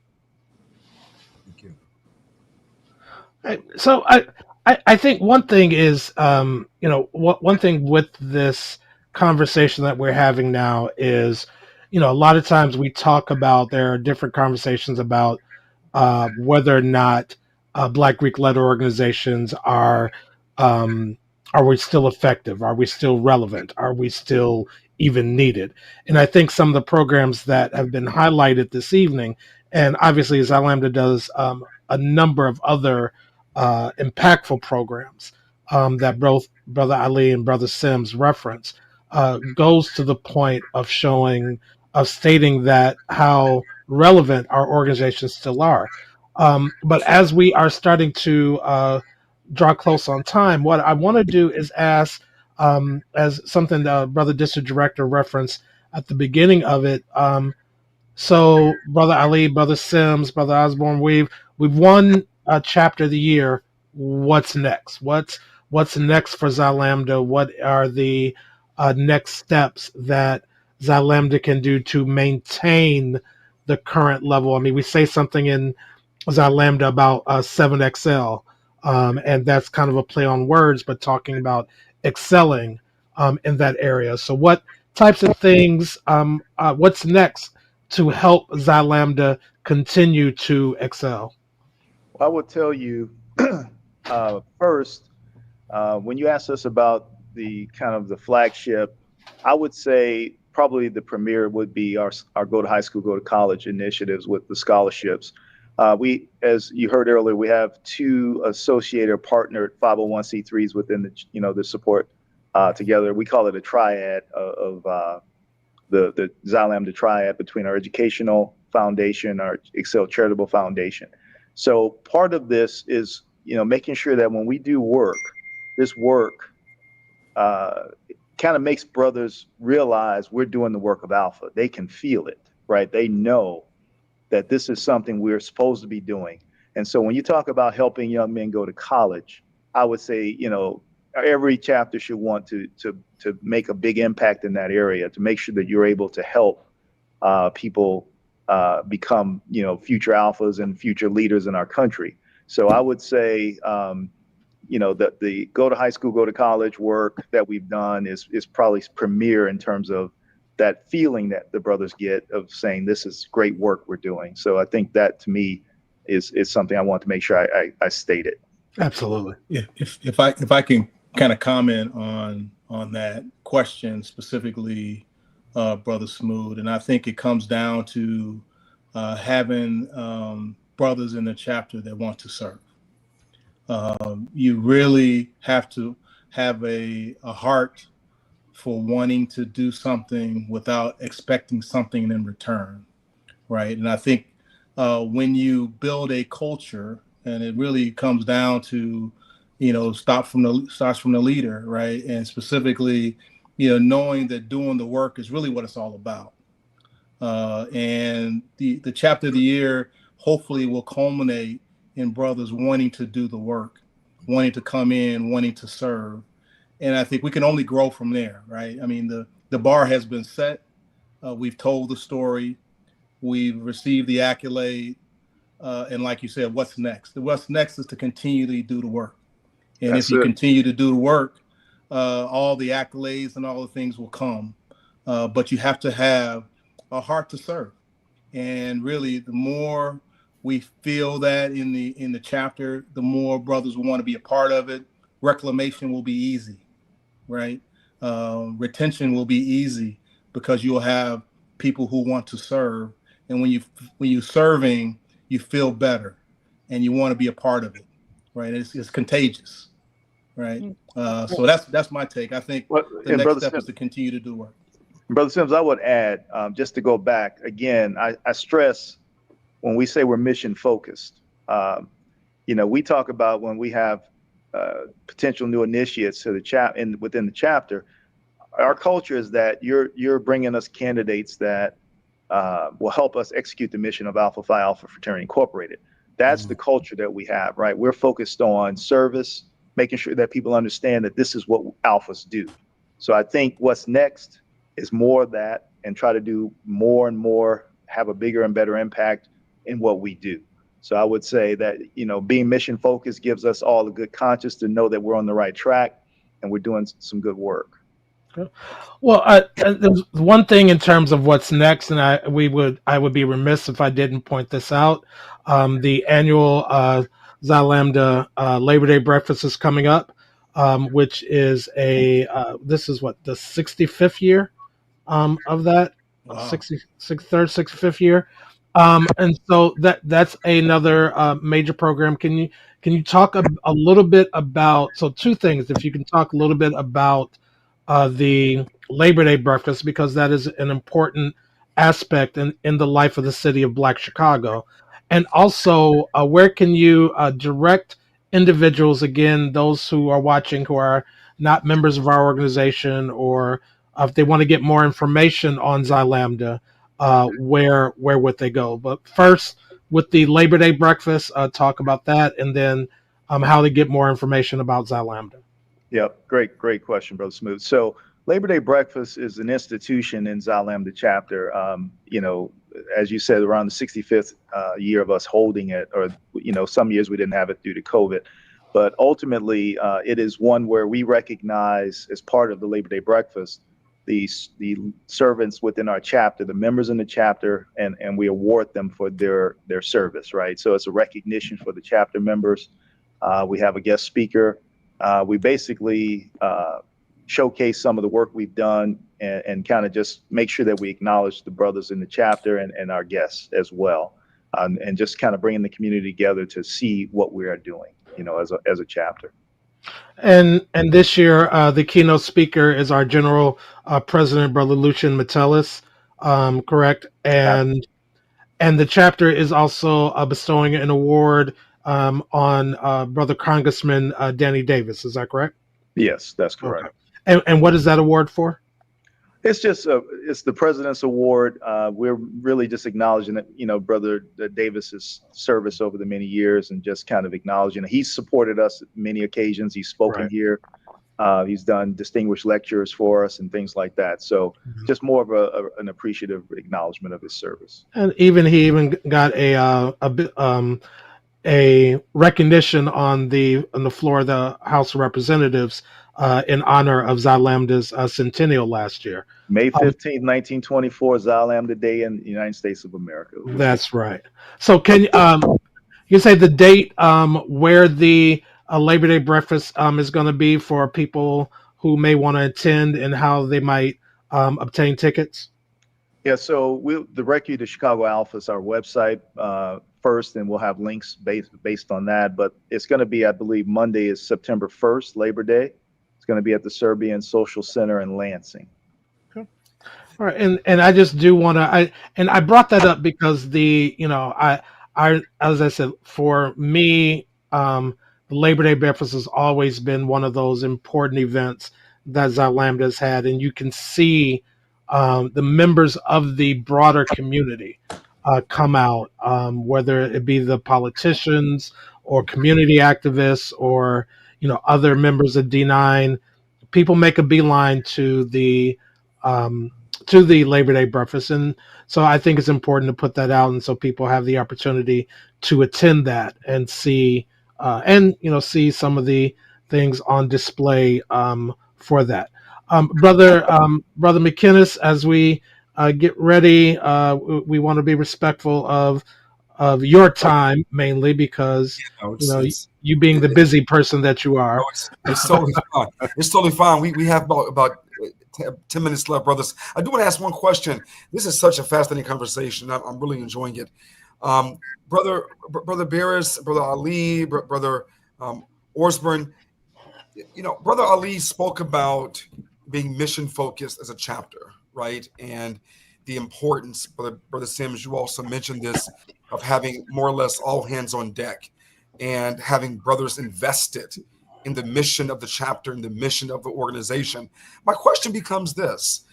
Thank you.
So I think one thing is, one thing with this conversation that we're having now is, a lot of times we talk about, there are different conversations about whether or not Black Greek-led organizations are we still effective? Are we still relevant? Are we still even needed. And I think some of the programs that have been highlighted this evening, and obviously Xi Lambda does a number of other impactful programs that both Brother Ali and Brother Sims reference, goes to the point of stating that how relevant our organizations still are. But as we are starting to draw close on time, what I want to do is ask, as something the Brother District Director referenced at the beginning of it. So, Brother Ali, Brother Sims, Brother Osborne, we've won a chapter of the year. What's next? What's next for Xi Lambda? What are the next steps that Xi Lambda can do to maintain the current level? I mean, we say something in Xi Lambda about 7XL, and that's kind of a play on words, but talking about excelling in that area. So, what types of things? What's next to help Xi Lambda continue to excel?
I would tell you first, when you asked us about the kind of the flagship, I would say probably the premier would be our Go to High School, Go to College initiatives with the scholarships. We, as you heard earlier, we have 2 associated or partnered 501c3s within the support together. We call it a triad of the Xi Lambda triad between our educational foundation, our Excel Charitable Foundation. So part of this is, making sure that when we do work, this work kind of makes brothers realize we're doing the work of Alpha. They can feel it, right? They know that this is something we're supposed to be doing. And so when you talk about helping young men go to college, I would say, every chapter should want to make a big impact in that area, to make sure that you're able to help people become, future alphas and future leaders in our country. So I would say, that the Go to High School, Go to College work that we've done is probably premier in terms of that feeling that the brothers get of saying this is great work we're doing. So I think that to me is something I want to make sure I state it.
Absolutely.
Yeah. If I can kind of comment on that question specifically, Brother Smooth, and I think it comes down to having brothers in the chapter that want to serve. You really have to have a heart for wanting to do something without expecting something in return, right? And I think when you build a culture, and it really comes down to, starts from the leader, right? And specifically, knowing that doing the work is really what it's all about. And the chapter of the year hopefully will culminate in brothers wanting to do the work, wanting to come in, wanting to serve. And I think we can only grow from there, right? I mean, the bar has been set. We've told the story. We've received the accolade. And like you said, what's next? What's next is to continually do the work. And if you continue to do the work, all the accolades and all the things will come. But you have to have a heart to serve. And really, the more we feel that in the chapter, the more brothers will want to be a part of it. Reclamation will be easy, right? Retention will be easy because you'll have people who want to serve. And when you're serving, you feel better and you want to be a part of it, right? It's contagious, right? So that's my take. I think the next step is to continue to do work.
Brother Sims, I would add, just to go back again, I stress when we say we're mission focused, we talk about when we have potential new initiates to the within the chapter, our culture is that you're bringing us candidates that will help us execute the mission of Alpha Phi Alpha Fraternity Incorporated. That's the culture that we have, right? We're focused on service, making sure that people understand that this is what alphas do. So I think what's next is more of that, and try to do more and more, have a bigger and better impact in what we do. So I would say that, being mission focused gives us all a good conscience to know that we're on the right track and we're doing some good work.
Well, there's one thing in terms of what's next, and I would be remiss if I didn't point this out. The annual Xi Lambda Labor Day breakfast is coming up, which is this is what, the 65th year of that.
Wow.
65th year. And so that's another major program. Can you talk a little bit about, so two things, if you can talk a little bit about the Labor Day breakfast, because that is an important aspect in the life of the city of Black Chicago. And also, where can you direct individuals, again, those who are watching who are not members of our organization, or if they want to get more information on Xi Lambda, where would they go? But first, with the Labor Day breakfast, talk about that, and then how to get more information about Xi Lambda.
Yep, great question, Brother Smooth. So Labor Day breakfast is an institution in Xi Lambda chapter. As you said, around the 65th year of us holding it, or some years we didn't have it due to COVID. But ultimately, it is one where we recognize, as part of the Labor Day breakfast, the servants within our chapter, the members in the chapter, and we award them for their service, right? So it's a recognition for the chapter members. We have a guest speaker. We basically showcase some of the work we've done, and kind of just make sure that we acknowledge the brothers in the chapter and our guests as well, and just kind of bringing the community together to see what we are doing, as a chapter.
And this year, the keynote speaker is our general president, Brother Lucian Metellus, correct? And the chapter is also bestowing an award on Brother Congressman Danny Davis. Is that correct?
Yes, that's correct.
Okay. And what is that award for?
It's just it's the President's Award. We're really just acknowledging that, Brother Davis's service over the many years, and just kind of acknowledging that he's supported us at many occasions. He's spoken here. He's done distinguished lectures for us and things like that. So just more of an appreciative acknowledgement of his service.
And he even got a recognition on the floor of the House of Representatives in honor of Xi Lambda's centennial last year.
May 15th, 1924, Xi Lambda Day in the United States of America.
That's right. So can you say the date where the Labor Day breakfast is going to be for people who may want to attend, and how they might obtain tickets?
Yeah, so we'll direct you to Chicago Alpha's, our website, first, and we'll have links based on that. But it's going to be, I believe, Monday is September 1st, Labor Day. It's going to be at the Serbian Social Center in Lansing.
All right, and I just do want to, I brought that up because I as I said, for me, the Labor Day breakfast has always been one of those important events that Xi Lambda has had, and you can see the members of the broader community come out, whether it be the politicians or community activists or other members of D9. People make a beeline to the Labor Day breakfast, and so I think it's important to put that out, and so people have the opportunity to attend that and see see some of the things on display for that. Brother McKinnis, as we get ready, we want to be respectful of your time, mainly because you being the busy person that you are.
It's totally fine. It's totally fine. We have about 10 minutes left, brothers. I do want to ask one question. This is such a fascinating conversation. I'm really enjoying it. Brother Barris, Brother Ali, Brother Osborne, Brother Ali spoke about being mission focused as a chapter, right? And the importance, Brother Sims, you also mentioned this, of having more or less all hands on deck and having brothers invested in the mission of the chapter and the mission of the organization. My question becomes this,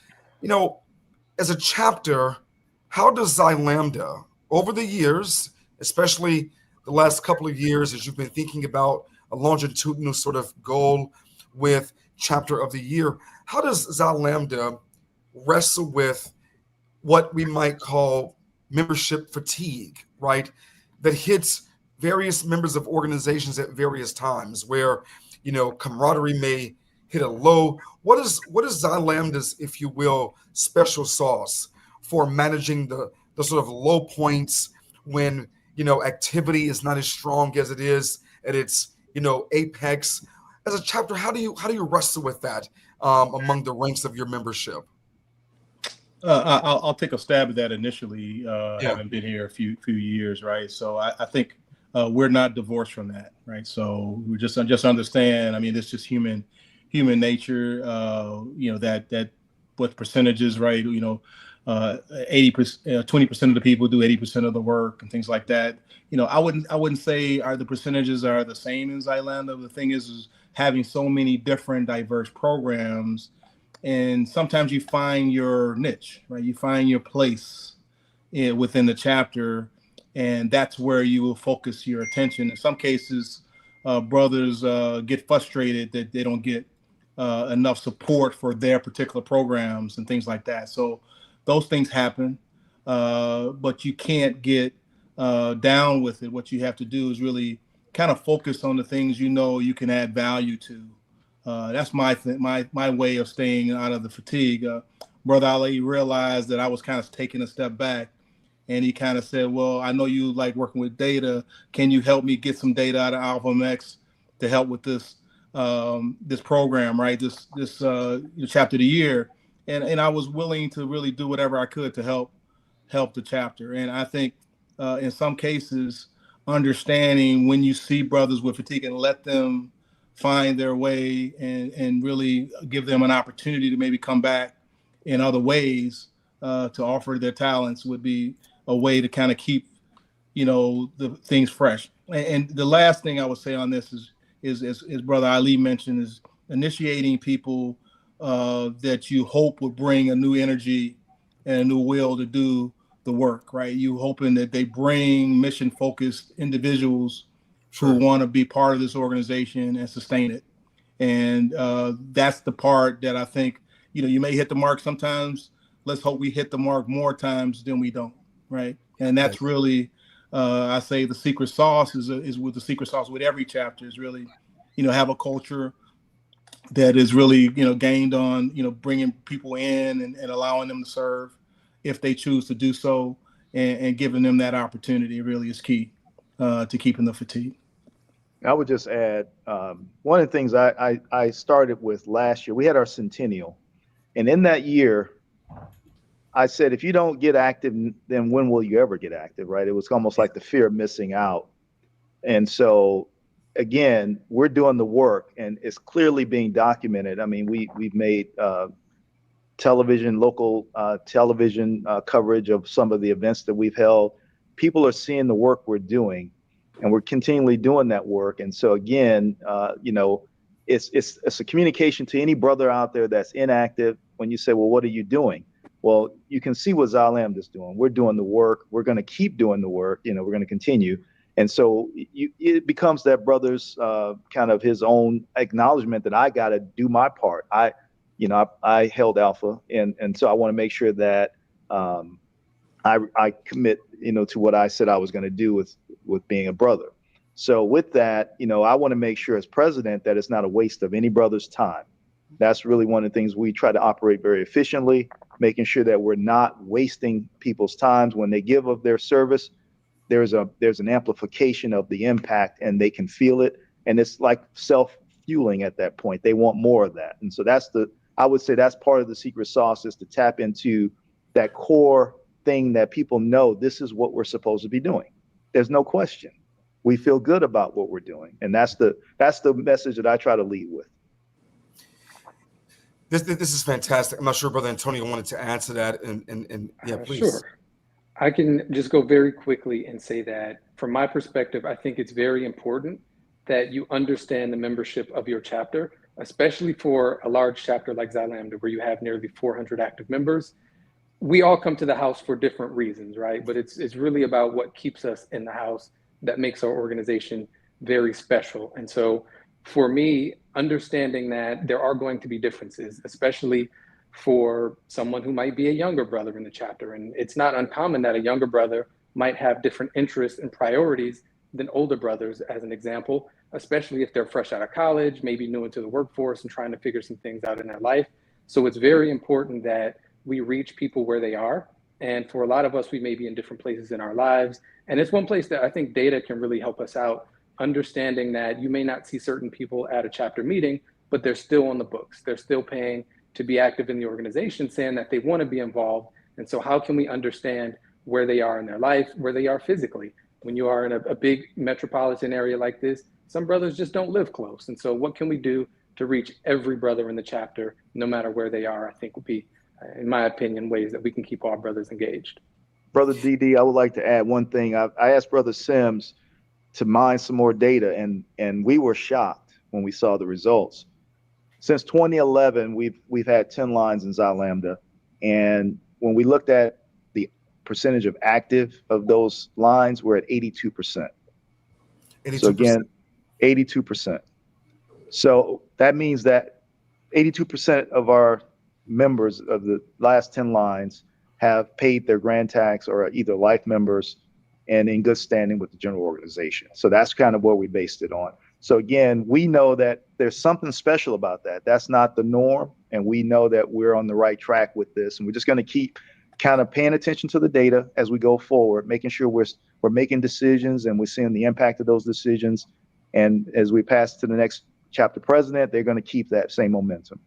as a chapter, how does Xi Lambda, over the years, especially the last couple of years, as you've been thinking about a longitudinal sort of goal with chapter of the year, how does Xi Lambda wrestle with what we might call membership fatigue, right? That hits various members of organizations at various times, where camaraderie may hit a low. What is Xi Lambda's, if you will, special sauce for managing the sort of low points when activity is not as strong as it is at its apex? As a chapter, how do you wrestle with that among the ranks of your membership?
I'll take a stab at that initially, having been here a few years, right? So I think we're not divorced from that, right? So we just understand. I mean, it's just human nature. That what percentages, right? 80%, 20% of the people do 80% of the work and things like that. I wouldn't say the percentages are the same in Xi Lambda. The thing is having so many different diverse programs. And sometimes you find your niche, right? You find your place within the chapter, and that's where you will focus your attention. In some cases, brothers get frustrated that they don't get enough support for their particular programs and things like that. So those things happen, but you can't get down with it. What you have to do is really kind of focus on the things you can add value to. That's my way of staying out of the fatigue. Brother Ali realized that I was kind of taking a step back, and he kind of said, "Well, I know you like working with data. Can you help me get some data out of AlphaMX to help with this program, right? This chapter of the year." And I was willing to really do whatever I could to help the chapter. And I think in some cases, understanding when you see brothers with fatigue and let them find their way and really give them an opportunity to maybe come back in other ways to offer their talents would be a way to kind of keep, the things fresh. And the last thing I would say on this is Brother Ali mentioned, is initiating people that you hope would bring a new energy and a new will to do the work, right? You hoping that they bring mission-focused individuals who want to be part of this organization and sustain it. And that's the part that I think, you may hit the mark sometimes. Let's hope we hit the mark more times than we don't, right? And that's really, I say the secret sauce is with the secret sauce with every chapter is really, have a culture that is really, gained on, bringing people in and allowing them to serve if they choose to do so, and giving them that opportunity really is key to keeping the fatigue.
I would just add, one of the things I started with last year, we had our centennial. And in that year, I said, if you don't get active, then when will you ever get active, right? It was almost like the fear of missing out. And so, again, we're doing the work, and it's clearly being documented. I mean, we've made local television coverage of some of the events that we've held. People are seeing the work we're doing, and we're continually doing that work. And so again, it's a communication to any brother out there that's inactive. When you say, well, what are you doing? Well, you can see what Xi Lambda is doing. We're doing the work. We're going to keep doing the work. We're going to continue. And so it becomes that brother's kind of his own acknowledgement that I got to do my part. I held Alpha, and so I want to make sure that I commit, to what I said I was going to do with being a brother. So with that, I want to make sure as president that it's not a waste of any brother's time. That's really one of the things we try to operate very efficiently, making sure that we're not wasting people's times when they give of their service. There's an amplification of the impact, and they can feel it, and it's like self-fueling at that point. They want more of that. And so I would say that's part of the secret sauce, is to tap into that core thing that people know this is what we're supposed to be doing. There's no question. We feel good about what we're doing. And that's the message that I try to lead with.
This is fantastic. I'm not sure Brother Antonio wanted to add to that. And yeah, please.
Sure. I can just go very quickly and say that from my perspective, I think it's very important that you understand the membership of your chapter, especially for a large chapter like Xi Lambda, where you have nearly 400 active members. We all come to the house for different reasons, right? But it's really about what keeps us in the house that makes our organization very special. And so for me, understanding that there are going to be differences, especially for someone who might be a younger brother in the chapter. And it's not uncommon that a younger brother might have different interests and priorities than older brothers, as an example, especially if they're fresh out of college, maybe new into the workforce and trying to figure some things out in their life. So it's very important that we reach people where they are. And for a lot of us, we may be in different places in our lives. And it's one place that I think data can really help us out, understanding that you may not see certain people at a chapter meeting, but they're still on the books. They're still paying to be active in the organization, saying that they want to be involved. And so how can we understand where they are in their life, where they are physically? When you are in a big metropolitan area like this, some brothers just don't live close. And so what can we do to reach every brother in the chapter, no matter where they are? I think would be, in my opinion, ways that we can keep our brothers engaged.
Brother DD, I would like to add one thing. I asked Brother Sims to mine some more data, and we were shocked when we saw the results. Since 2011, we've had 10 lines in Xi Lambda, and when we looked at the percentage of active of those lines, we're at 82%. 82%. So again, 82%. So that means that 82% of our members of the last 10 lines have paid their grand tax or are either life members and in good standing with the general organization. So that's kind of what we based it on. So again, we know that there's something special about that. That's not the norm. And we know that we're on the right track with this. And we're just going to keep kind of paying attention to the data as we go forward, making sure we're making decisions and we're seeing the impact of those decisions. And as we pass to the next chapter president, they're going to keep that same momentum.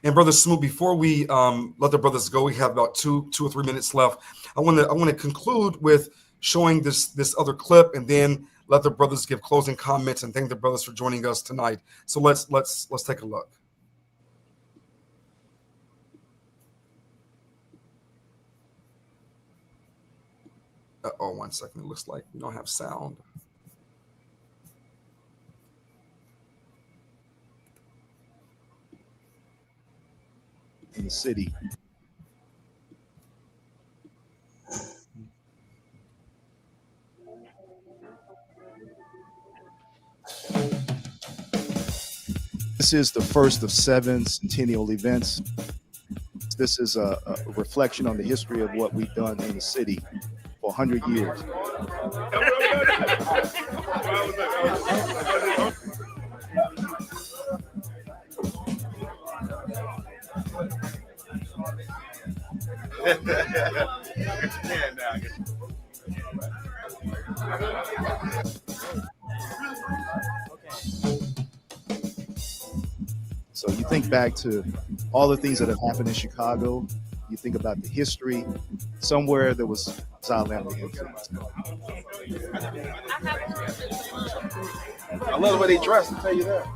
And Brother Smoot, before we let the brothers go, we have about two or 3 minutes left. I want to conclude with showing this other clip, and then let the brothers give closing comments and thank the brothers for joining us tonight. So let's take a look. Oh, 1 second. It looks like we don't have sound.
In the city.
This is the first of 7 centennial events. This is a reflection on the history of what we've done in the city for 100 years. So you think back to all the things that have happened in Chicago. You think about the history. Somewhere there was Xi Lambda influence.
I love the way they dress, to tell you that.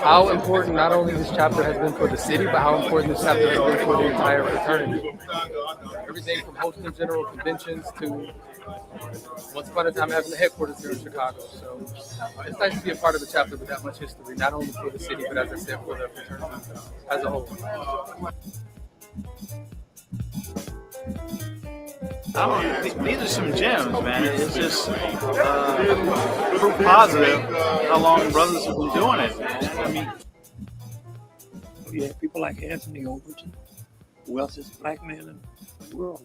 How important not only this chapter has been for the city, but how important this chapter has been for the entire fraternity. Everything from hosting general conventions to once upon a time having the headquarters here in Chicago. So it's nice to be a part of a chapter with that much history, not only for the city, but as I said, for the fraternity as a whole.
These are some gems, man. It's just proof positive how long the brothers have been doing it. I mean,
yeah, people like Anthony Overton, the wealthiest black man in the world.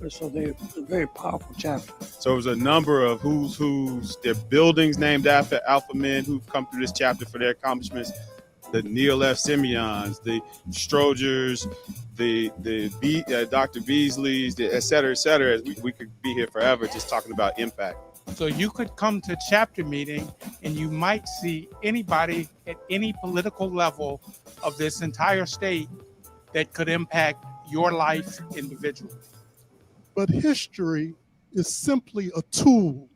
So they're a very powerful chapter.
So it was a number of who's their buildings named after alpha men who've come through this chapter for their accomplishments. The Neil F. Simeons, the Strogers, the Dr. Beasleys, et cetera. We could be here forever just talking about impact.
So you could come to chapter meeting and you might see anybody at any political level of this entire state that could impact your life individually.
But history is simply a tool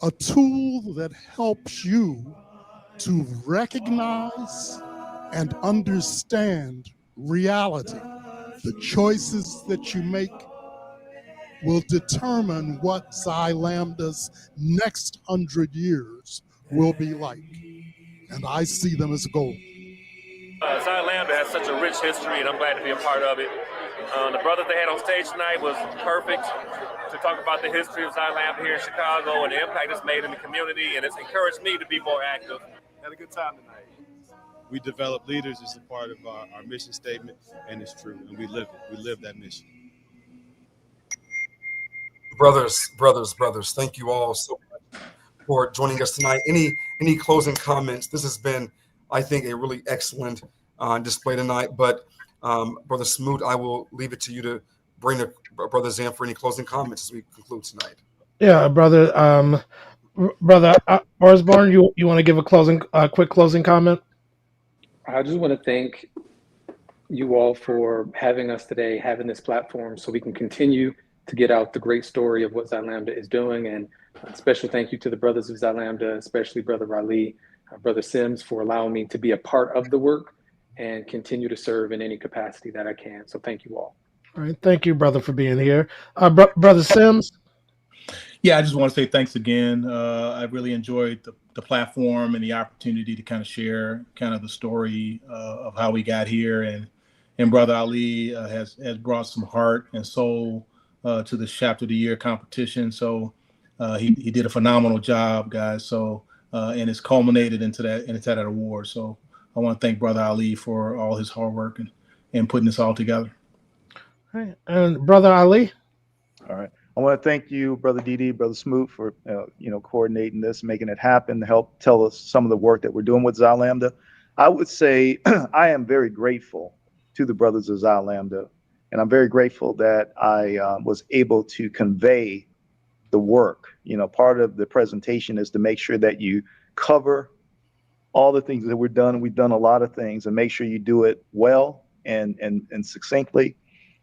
that helps you to recognize and understand reality. The choices that you make will determine what Xi Lambda's next 100 years will be like. And I see them as gold.
Xi Lambda has such a rich history, and I'm glad to be a part of it. The brothers they had on stage tonight was perfect to talk about the history of Xi Lambda here in Chicago and the impact it's made in the community, and it's encouraged me to be more active.
Had a good time tonight.
We develop leaders as a part of our mission statement, and it's true, and we live it. We live that mission.
Brothers, thank you all so much for joining us tonight. Any closing comments? This has been, I think, a really excellent display tonight. But Brother Smoot, I will leave it to you to bring the brothers in for any closing comments as we conclude tonight.
Yeah, brother. Brother Osborne, you want to give a quick closing comment?
I just want to thank you all for having us today, having this platform so we can continue to get out the great story of what Xi Lambda is doing. And a special thank you to the brothers of Xi Lambda, especially Brother Ali, Brother Sims, for allowing me to be a part of the work and continue to serve in any capacity that I can. So thank you all.
All right. Thank you, brother, for being here. Brother Sims?
Yeah, I just want to say thanks again. I really enjoyed the platform and the opportunity to kind of share kind of the story of how we got here. And Brother Ali has brought some heart and soul to this Chapter of the Year competition. So he did a phenomenal job, guys. So and it's culminated into that award. So I want to thank Brother Ali for all his hard work and putting this all together.
All right. And Brother Ali?
All right. I want to thank you, Brother DD, Brother Smoot, for coordinating this, making it happen, to help tell us some of the work that we're doing with Xi Lambda. I would say I am very grateful to the brothers of Xi Lambda, and I'm very grateful that I was able to convey the work. Part of the presentation is to make sure that you cover all the things that we've done. We've done a lot of things, and make sure you do it well and succinctly.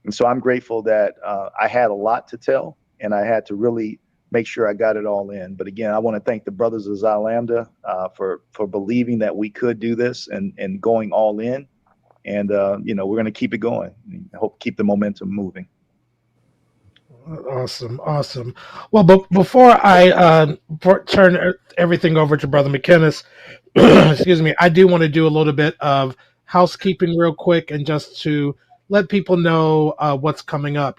And so I'm grateful that I had a lot to tell, and I had to really make sure I got it all in. But again, I want to thank the brothers of Xi Lambda for believing that we could do this and going all in. And, we're going to keep it going. I hope to keep the momentum moving.
Awesome. Well, before I turn everything over to Brother McKinnis, excuse me, I do want to do a little bit of housekeeping real quick, and just to let people know what's coming up.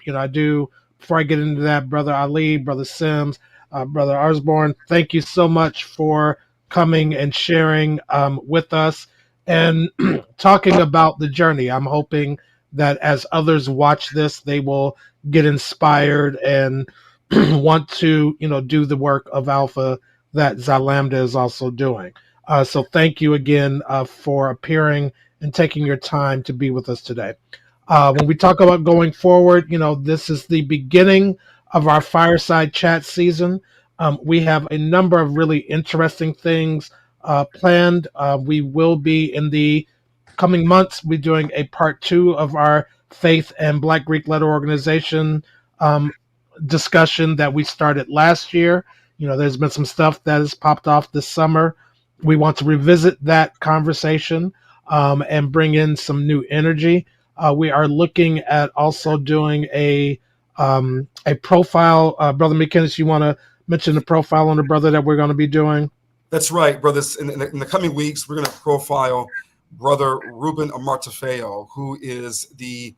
Before I get into that, Brother Ali, Brother Sims, Brother Osborne, thank you so much for coming and sharing with us and talking about the journey. I'm hoping that as others watch this, they will get inspired and want to, do the work of Alpha that Xi Lambda is also doing. So thank you again for appearing and taking your time to be with us today. When we talk about going forward, this is the beginning of our Fireside Chat season. We have a number of really interesting things planned. We will be, in the coming months, be doing a part 2 of our Faith and Black Greek Letter Organization discussion that we started last year. There's been some stuff that has popped off this summer. We want to revisit that conversation and bring in some new energy. We are looking at also doing a profile. Brother McKinnis, you want to mention the profile on the brother that we're going to be doing?
That's right, brothers. In the coming weeks, we're going to profile Brother Ruben Amartefeo, who is the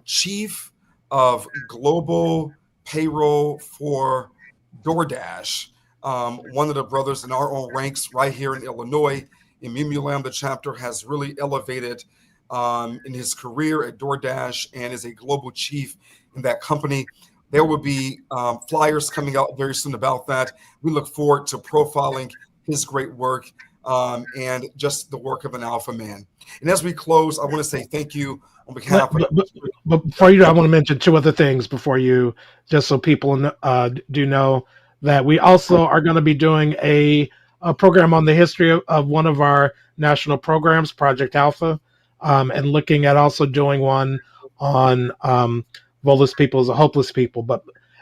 chief of global payroll for DoorDash, one of the brothers in our own ranks right here in Illinois. In Xi Lambda chapter has really elevated in his career at DoorDash and is a global chief in that company. There will be flyers coming out very soon about that. We look forward to profiling his great work and just the work of an alpha man. And as we close, I want to say thank you on behalf of...
But before you, I want to mention 2 other things before you, just so people do know that we also are going to be doing a program on the history of one of our national programs, Project Alpha, and looking at also doing one on Volus people as a hopeless people.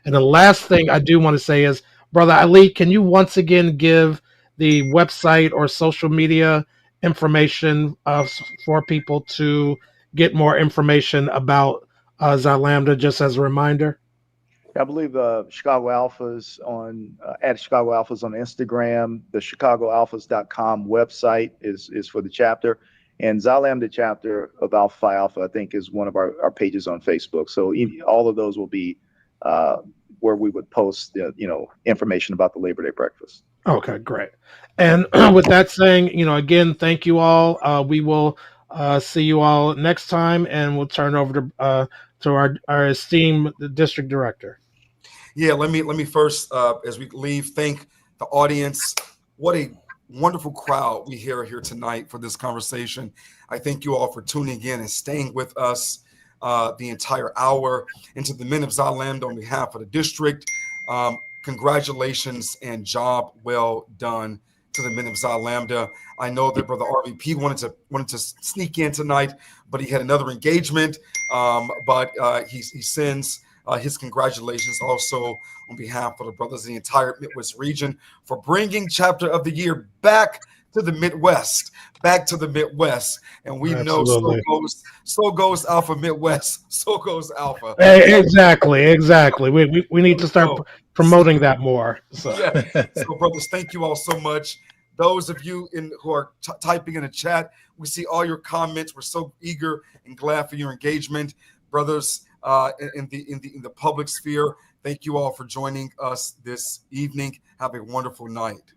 And the last thing I do want to say is, Brother Ali, can you once again give the website or social media information for people to get more information about Xi Lambda, just as a reminder?
I believe Chicago Alphas on at Chicago Alphas on Instagram. The ChicagoAlphas.com website is for the chapter, and Xi Lambda chapter of Alpha Phi Alpha, I think, is one of our pages on Facebook. So all of those will be where we would post information about the Labor Day breakfast.
Okay, great. And with that saying, again, thank you all. We will see you all next time, and we'll turn over to our esteemed district director.
Yeah, let me first, as we leave, thank the audience. What a wonderful crowd we hear here tonight for this conversation. I thank you all for tuning in and staying with us the entire hour. And to the men of Xi Lambda on behalf of the district, congratulations and job well done to the men of Xi Lambda. I know that Brother RVP wanted to sneak in tonight, but he had another engagement. But he sends his congratulations also on behalf of the brothers in the entire Midwest region for bringing Chapter of the Year back to the Midwest, and we know so goes Alpha Midwest, so goes Alpha.
Exactly. We need to start promoting that more. So.
Yeah. So, brothers, thank you all so much. Those of you who are typing in the chat, we see all your comments. We're so eager and glad for your engagement, brothers. In the public sphere, thank you all for joining us this evening. Have a wonderful night.